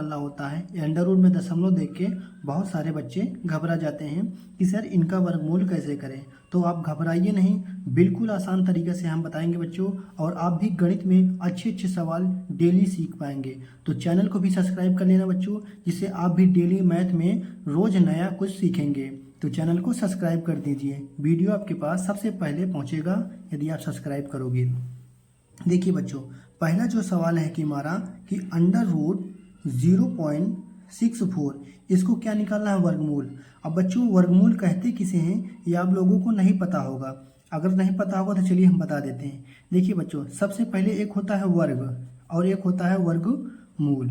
निकालना होता है। अंडर रूट में दशमलव देख के बहुत सारे बच्चे घबरा जाते हैं कि सर इनका वर्गमूल कैसे करें। तो आप घबराइए नहीं, बिल्कुल आसान तरीके से हम बताएंगे बच्चों, और आप भी गणित में अच्छे अच्छे सवाल डेली सीख पाएंगे। तो चैनल को भी सब्सक्राइब कर लेना बच्चों, जिससे आप भी डेली मैथ में रोज़ नया कुछ सीखेंगे। तो चैनल को सब्सक्राइब कर दीजिए, वीडियो आपके पास सबसे पहले पहुँचेगा यदि आप सब्सक्राइब करोगे। देखिए बच्चों, पहला जो सवाल है कि हमारा कि अंडर रूट 0.64, इसको क्या निकालना है, वर्गमूल। अब बच्चों वर्गमूल कहते किसे हैं ये आप लोगों को नहीं पता होगा। अगर नहीं पता होगा तो चलिए हम बता देते हैं। देखिए बच्चों, सबसे पहले एक होता है वर्ग और एक होता है वर्गमूल।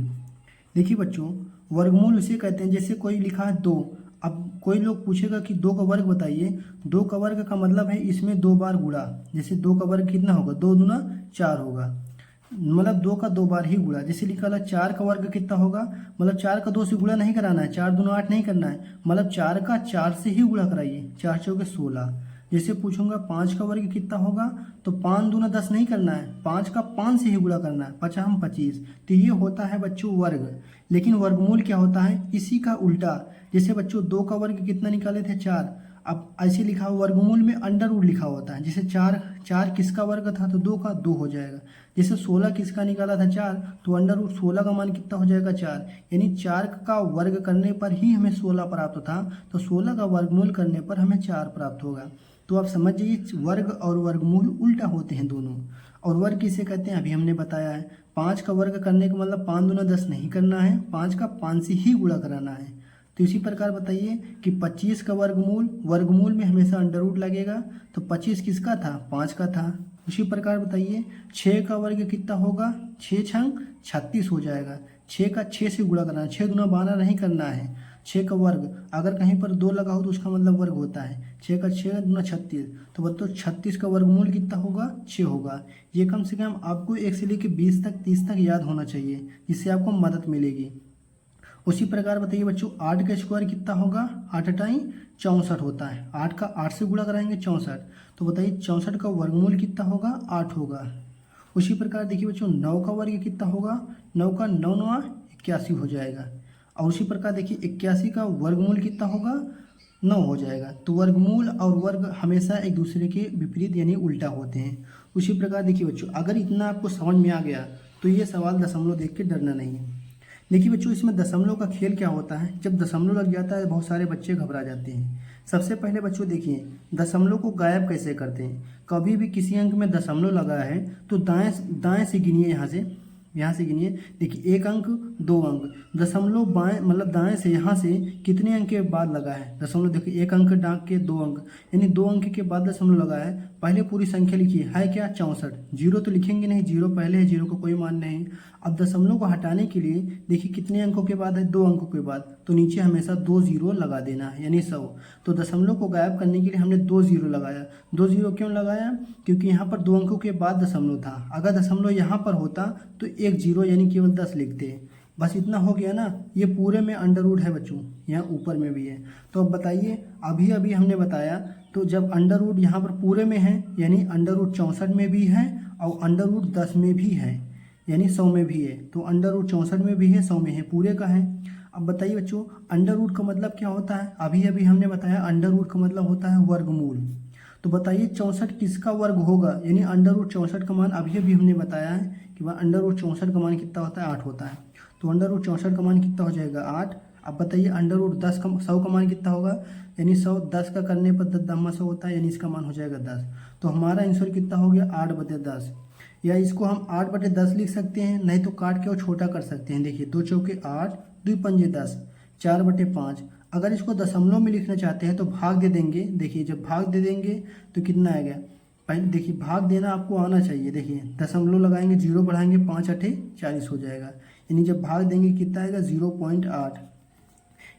देखिए बच्चों, वर्गमूल उसे कहते हैं जैसे कोई लिखा है 2। अब कोई लोग पूछेगा कि 2 का वर्ग बताइए। 2 का वर्ग का मतलब है इसमें 2 बार गुणा। जैसे 2 का वर्ग कितना होगा, 2 दूना 4 होगा, मतलब 2 का 2 बार ही गुणा। जैसे लिखा है 4 का वर्ग कितना होगा, मतलब 4 का 2 से गुणा नहीं कराना है, 4 दूना 8 नहीं करना है, मतलब 4 का 4 से ही गुणा कराइए, 4 चौके 16। जैसे पूछूंगा 5 का वर्ग कितना होगा, तो 5 दूना 10 नहीं करना है, 5 का 5 से ही गुणा करना है, 5 हम 25। तो ये होता है बच्चों वर्ग। लेकिन वर्गमूल क्या होता है, इसी का उल्टा। जैसे बच्चों 2 का वर्ग कितना निकाले थे, 4। अब ऐसे लिखा हुआ वर्गमूल में अंडर रूट लिखा होता है। जैसे 4 किसका वर्ग था, तो 2 का 2 हो जाएगा। जैसे 16 किसका निकाला था, 4, तो अंडर रूट 16 का मान कितना हो जाएगा, 4। यानी 4 का वर्ग करने पर ही हमें 16 प्राप्त था, तो 16 का वर्गमूल करने पर हमें 4 प्राप्त होगा। तो आप समझ जाइए वर्ग और वर्गमूल उल्टा होते हैं दोनों। और वर्ग किसे कहते हैं अभी हमने बताया है। 5 का वर्ग करने का मतलब 5 दूना 10 नहीं करना है, 5 का 5 से ही गुणा कराना है। तो इसी प्रकार बताइए कि 25 का वर्गमूल, वर्गमूल में हमेशा अंडर रूट लगेगा, तो 25 किसका था, 5 का था। उसी प्रकार बताइए 6 का वर्ग कितना होगा, 6 छंग 36 हो जाएगा। 6 का 6 से गुणा करना है, 6 दूना 12 नहीं करना है। 6 का वर्ग अगर कहीं पर 2 लगा हो तो उसका मतलब वर्ग होता है। 6 का 6 दूना 36, तो बच्चों 36 का वर्गमूल कितना होगा, 6 होगा। ये कम से कम आपको 1 से लेकर 20 तक 30 तक याद होना चाहिए, जिससे आपको मदद मिलेगी। उसी प्रकार बताइए बच्चों 8 का स्क्वायर कितना होगा, 8 टाइम 64 होता है। 8 का 8 से गुणा कराएंगे 64, तो बताइए 64 का वर्गमूल कितना होगा, 8 होगा। उसी प्रकार देखिए बच्चों 9 का वर्ग कितना होगा, 9 का 9 9 81 हो जाएगा। और उसी प्रकार देखिए 81 का वर्गमूल कितना होगा, 9 हो जाएगा। तो वर्गमूल और वर्ग हमेशा एक दूसरे के विपरीत यानी उल्टा होते हैं। उसी प्रकार देखिए बच्चों अगर इतना आपको समझ में आ गया तो ये सवाल दशमलव देख के डरना नहीं है। देखिए बच्चों इसमें दशमलव का खेल क्या होता है, जब दशमलव लग जाता है बहुत सारे बच्चे घबरा जाते हैं। सबसे पहले बच्चों देखिए दशमलव को गायब कैसे करते हैं। कभी भी किसी अंक में दशमलव लगा है तो दाएं दाएं से गिनिए, यहाँ से गिनिए। देखिए 1 अंक 2 अंक, दशमलव बाएं मतलब दाएं से यहाँ से कितने अंक के बाद लगा है दशमलव। देखिए 1 अंक डाक के 2 अंक, यानी 2 अंक के बाद दशमलव लगा है। पहले पूरी संख्या लिखिए, है क्या 64। जीरो तो लिखेंगे नहीं, जीरो पहले है, जीरो को कोई मान नहीं। अब दशमलव को हटाने के लिए देखिए कितने अंकों के बाद है, 2 अंकों के बाद, तो नीचे हमेशा 2 जीरो लगा देना है यानी 100। तो दशमलव को गायब करने के लिए हमने 2 जीरो लगाया। 2 जीरो क्यों लगाया, क्योंकि यहाँ पर 2 अंकों के बाद दशमलव था। अगर दशमलव यहाँ पर होता तो 1 जीरो यानी केवल 10 लिखते। बस इतना हो गया ना। ये पूरे में अंडर रूट है बच्चों, यहाँ ऊपर में भी है। तो अब बताइए अभी अभी हमने बताया, तो जब अंडर रूट यहाँ पर पूरे में है यानी अंडर रूट 64 में भी है और अंडर रूट 10 में भी है यानी 100 में भी है। तो अंडर रूट 64 में भी है, 100 में है, पूरे का है। अब बताइए बच्चों अंडर रूट का मतलब क्या होता है, अभी अभी हमने बताया अंडर रूट का मतलब होता है वर्गमूल। तो बताइए 64 किसका वर्ग होगा, यानी अंडर रूट 64 का मान अभी अभी हमने बताया है कि वह अंडर रूट 64 का मान कितना होता है, 8 होता है। तो अंडर रूट 64 का मान कितना हो जाएगा, 8। अब बताइए अंडर रूट 100 का मान कितना होगा, यानी 100 10 का करने पर 10 दम्मा 100 होता है, यानी इसका मान हो जाएगा 10। तो हमारा आंसर कितना हो गया, 8/10। या इसको हम 8/10 लिख सकते हैं, नहीं तो काट के और छोटा कर सकते हैं। देखिए 2 चौके 8, 2 पंजे 10, 4/5। अगर इसको दशमलव में लिखना चाहते हैं तो भाग दे देंगे। देखिए जब भाग दे देंगे तो कितना आएगा, पहले देखिए भाग देना आपको आना चाहिए। देखिए दशमलव लगाएंगे, 0 बढ़ाएंगे, 5 8 40 हो जाएगा। यानी जब भाग देंगे कितना आएगा, 0.8।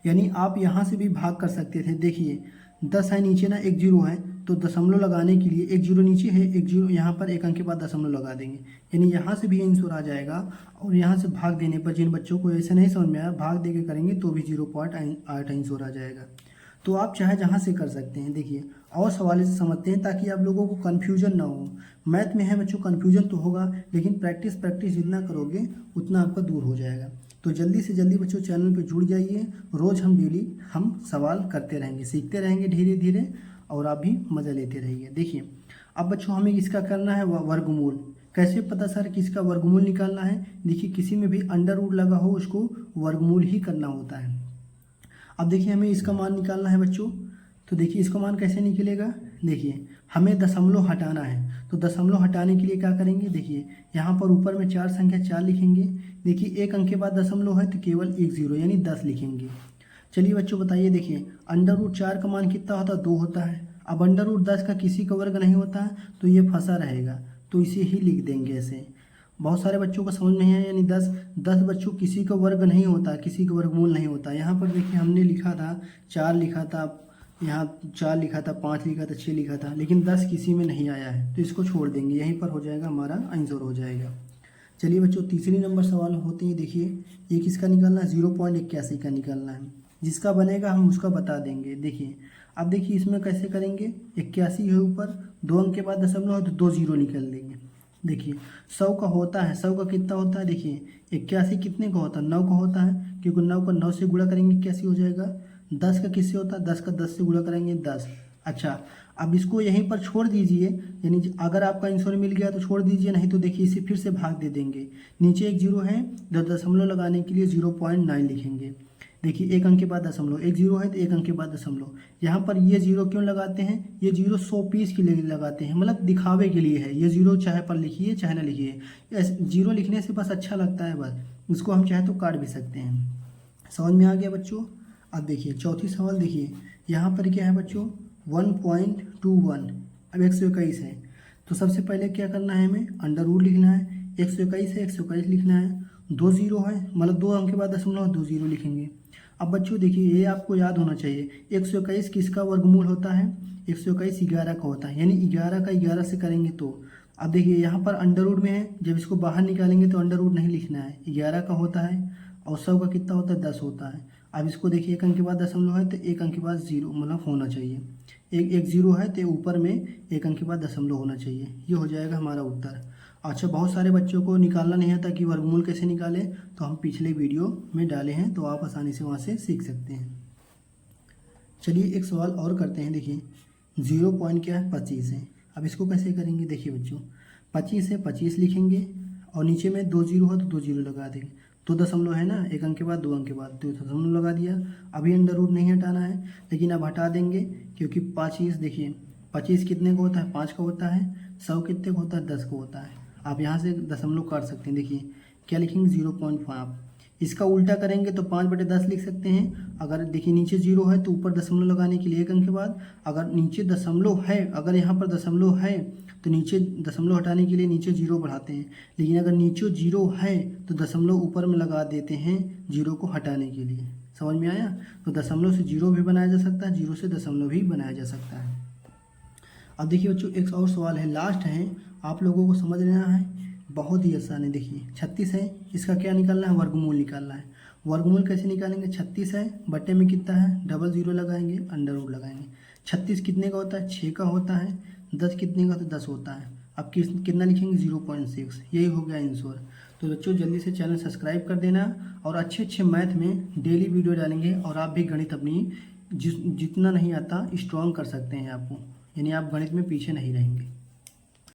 यानी आप यहाँ से भी भाग कर सकते थे। देखिए 10 है नीचे ना, 1 जीरो है, तो दशमलव लगाने के लिए 1 जीरो नीचे है, 1 जीरो यहाँ पर, 1 अंक के बाद दशमलव लगा देंगे, यानी यहाँ से भी आंसर आ जाएगा। और यहाँ से भाग देने पर जिन बच्चों को ऐसे नहीं समझ में आया, भाग दे के करेंगे तो भी 0.8 आंसर आ जाएगा। तो आप चाहे जहाँ से कर सकते हैं। देखिए और सवाल से समझते हैं ताकि आप लोगों को कन्फ्यूजन ना हो। मैथ में है बच्चों कन्फ्यूजन तो होगा, लेकिन प्रैक्टिस जितना करोगे उतना आपका दूर हो जाएगा। तो जल्दी से जल्दी बच्चों चैनल पे जुड़ जाइए। रोज़ हम डेली हम सवाल करते रहेंगे, सीखते रहेंगे धीरे धीरे, और आप भी मज़ा लेते रहिए। देखिए अब बच्चों हमें इसका करना है वर्गमूल। कैसे पता सर कि इसका वर्गमूल निकालना है? देखिए किसी में भी अंडर रूट लगा हो उसको वर्गमूल ही करना होता है। अब देखिए हमें इसका मान निकालना है बच्चों, तो देखिए इसका मान कैसे निकलेगा? देखिए हमें दशमलव हटाना है, तो दशमलव हटाने के लिए क्या करेंगे? देखिए यहाँ पर ऊपर में 4 संख्या 4 लिखेंगे। देखिए एक अंक के बाद दशमलव है तो केवल एक जीरो यानी 10 लिखेंगे। चलिए बच्चों बताइए, देखिए अंडर रूट 4 का मान कितना होता है? 2 होता है। अब अंडर रूट 10 का किसी का वर्ग नहीं होता है तो ये फंसा रहेगा, तो इसे ही लिख देंगे ऐसे। बहुत सारे बच्चों को समझ नहीं आया, यानी 10 बच्चों किसी का वर्ग नहीं होता, किसी का वर्गमूल नहीं होता। यहाँ पर देखिए हमने लिखा था 4 लिखा था, यहाँ 4 लिखा था, 5 लिखा था, 6 लिखा था, लेकिन 10 किसी में नहीं आया है, तो इसको छोड़ देंगे, यहीं पर हो जाएगा हमारा आंसर हो जाएगा। चलिए बच्चों तीसरी नंबर सवाल होते हैं। देखिए ये किसका निकालना है? 0.81 का निकालना है। जिसका बनेगा हम उसका बता देंगे। देखिए अब देखिए इसमें कैसे करेंगे? 81 है ऊपर, 2 अंक के बाद दशमलव है तो 2 जीरो निकल देंगे। देखिए 100 का होता है, 100 का कितना होता है? देखिए 81 कितने का होता है? 9 का होता है, क्योंकि 9 को 9 से गुणा करेंगे 81 हो जाएगा। 10 का किससे होता है? 10 का 10 से गुणा करेंगे 10। अच्छा अब इसको यहीं पर छोड़ दीजिए, यानी अगर आपका आंसर मिल गया तो छोड़ दीजिए, नहीं तो देखिए इसे फिर से भाग दे देंगे। नीचे एक जीरो है, दशमलव लगाने के लिए 0.9 लिखेंगे। देखिए एक अंक के बाद दशमलव, एक जीरो है तो एक अंक के बाद दशमलव। यहाँ पर ये जीरो क्यों लगाते हैं? ये जीरो 100 पीस के लिए लगाते हैं, मतलब दिखावे के लिए है। ये जीरो चाहे पर लिखिए चाहे ना लिखिए, जीरो लिखने से बस अच्छा लगता है, बस उसको हम चाहे तो काट भी सकते हैं। समझ में आ गया बच्चों? अब देखिए चौथी सवाल, देखिए यहाँ पर क्या है बच्चों? 1.21। अब 121 है, तो सबसे पहले क्या करना है? हमें अंडर रूट लिखना है। 121 है, 121 लिखना है। 2 जीरो है, मतलब 2 अंक के बाद दशमलव 2 जीरो लिखेंगे। अब बच्चों देखिए ये आपको याद होना चाहिए, 121 किसका वर्गमूल होता है? 121 11 का होता है, यानी 11 का 11 से करेंगे तो। अब देखिए यहाँ पर अंडर रूट में है, जब इसको बाहर निकालेंगे तो अंडर रूट नहीं लिखना है, 11 का होता है, और 100 का कितना होता है? 10 होता है। अब इसको देखिए एक अंक के बाद दशमलव है तो एक अंक के बाद जीरो मतलब होना चाहिए, एक जीरो है तो ऊपर में एक अंक के बाद दशमलव होना चाहिए। ये हो जाएगा हमारा उत्तर। अच्छा बहुत सारे बच्चों को निकालना नहीं आता कि वर्गमूल कैसे निकालें, तो हम पिछले वीडियो में डाले हैं, तो आप आसानी से वहाँ से सीख सकते हैं। चलिए एक सवाल और करते हैं। देखिए 0.25 है, अब इसको कैसे करेंगे? देखिए बच्चों 25 है, 25 लिखेंगे, और नीचे में 2 जीरो है तो 2 जीरो लगा देंगे। 2 दशमलव है ना, एक अंक के बाद 2 अंक के बाद 2 दशमलव लगा दिया। अभी अंडर रूट नहीं हटाना है, लेकिन अब हटा देंगे, क्योंकि 25 देखिए 25 कितने का होता है? 5 का होता है। 100 कितने का होता है? 10 का होता है। आप यहाँ से दशमलव काट सकते हैं। देखिए क्या लिखेंगे? 0.5। इसका उल्टा करेंगे तो 5/10 लिख सकते हैं। अगर देखिए नीचे जीरो है तो ऊपर दशमलव लगाने के लिए एक अंक के बाद, अगर नीचे दशमलव है, अगर यहाँ पर दशमलव है तो नीचे दशमलव हटाने के लिए नीचे जीरो बढ़ाते हैं, लेकिन अगर नीचे जीरो है तो दशमलव ऊपर में लगा देते हैं जीरो को हटाने के लिए। समझ में आया? तो दशमलव से जीरो भी बनाया जा सकता है, जीरो से दशमलव भी बनाया जा सकता है। अब देखिए बच्चों एक और सवाल है, लास्ट है, आप लोगों को समझ लेना है, बहुत ही आसान है। देखिए 36 है, इसका क्या निकालना है? वर्गमूल निकालना है। वर्गमूल कैसे निकालेंगे? 36 है, बट्टे में कितना है? डबल जीरो लगाएंगे, अंडर रूट लगाएंगे। 36 कितने का होता है? 6 का होता है। 10 कितने का? तो 10 होता है। अब कितना लिखेंगे? 0.6। यही हो गया आंसर। तो बच्चों जल्दी से चैनल सब्सक्राइब कर देना, और अच्छे अच्छे मैथ में डेली वीडियो डालेंगे, और आप भी गणित अपनी जितना नहीं आता स्ट्रॉन्ग कर सकते हैं आपको, यानी आप गणित में पीछे नहीं रहेंगे।